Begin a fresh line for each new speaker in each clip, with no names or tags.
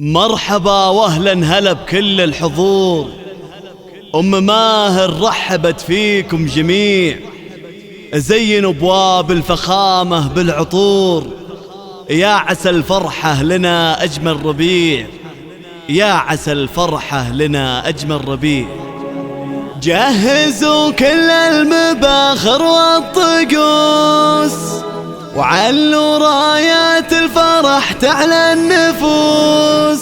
مرحبا واهلا هلا بكل الحضور. أم ماهر رحبت فيكم جميع، زينوا ابواب الفخامة بالعطور. يا عسى الفرحة لنا أجمل ربيع، يا عسى الفرحة لنا أجمل ربيع. جهزوا كل المباخر والطقوس، وعلوا رايات الفرح تعلى النفوس.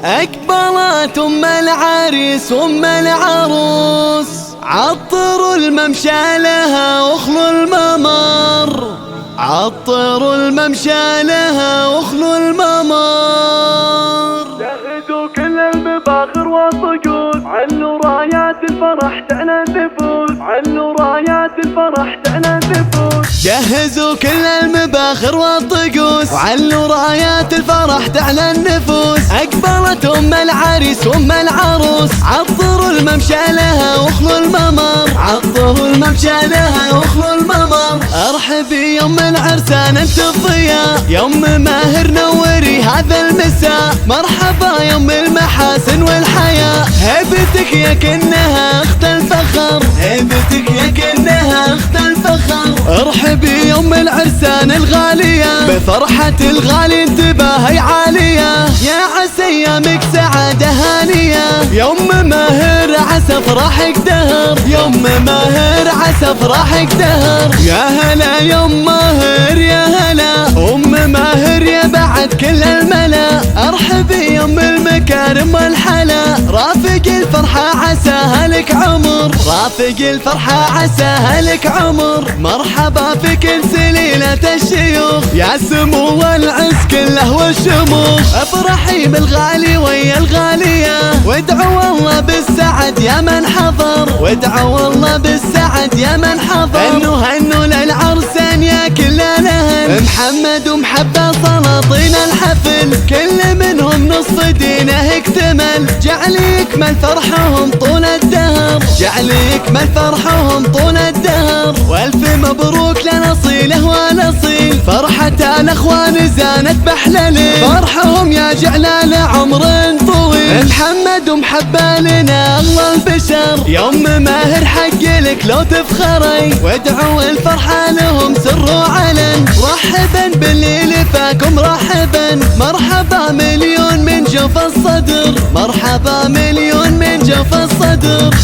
أقبلت أم العريس وأم العروس، عطروا الممشى لها واخلوا الممر، عطروا الممشى لها واخلوا الممر.
جهزوا كل المباخر والطقوس، علوا رايات الفرح تعلى النفوس، علوا رايات الفرح تعلى النفوس.
جهزوا كل المباخر والطقوس، وعلوا رايات الفرح تعلى النفوس. أقبلت أم العريس وأم العروس، عطروا الممشى لها واخلوا الممر، عطروا الممشى لها واخلوا الممر. ارحبي يا أم العرسان انت الضياء، يا أم ماهر نوري هذا المساء. مرحبا يا أم المحاسن والحياة، هيبتك يا كنها اخت الفخر، هيبتك يا كنها اخت الفخر. ارحبي يا أم العرسان الغالية، بفرحة الغالي انتباهي عالية. يا عسى ايامك سعادة هانية، يا أم ماهر عسى فرحك دهر، يا أم ماهر عسى فرحك دهر. يا هلا يا أم ماهر يا هلا، أم ماهر يا بعد كل الملا. ارحبي يا أم المكارم والحلا، رافق الفرحة عساها لك عمر، رافق الفرحة عساها لك عمر. مرحبا في كل سليلة الشيوخ، يا سمو العز كله والشموخ. افرحي بالغالي ويا الغالية، وادعوا الله بالسعد يا من حضر، وادعوا الله بالسعد يا من حضر. هنوا للعرسان يا كل الاهل، محمد ومحبة سلاطين الحفل، كل منهم نصف دينه اكتمل. جعل يكمل فرحهم طول الدهر، جعل يكمل فرحهم طول الدهر. والف مبروك لنصيله ونصيل، فرحة الاخوان زانت بحلل، فرحهم يا جعلال عمر طويل. محمد ومحبة لنا الله البشر، يا أم ماهر حق لك لو تفخري، وادعوا الفرحة لهم سر وعلن. مرحبا بالليل فاكم رحبا، مرحبا مليون من جوف الصدر، مرحبا مليون من جوف الصدر.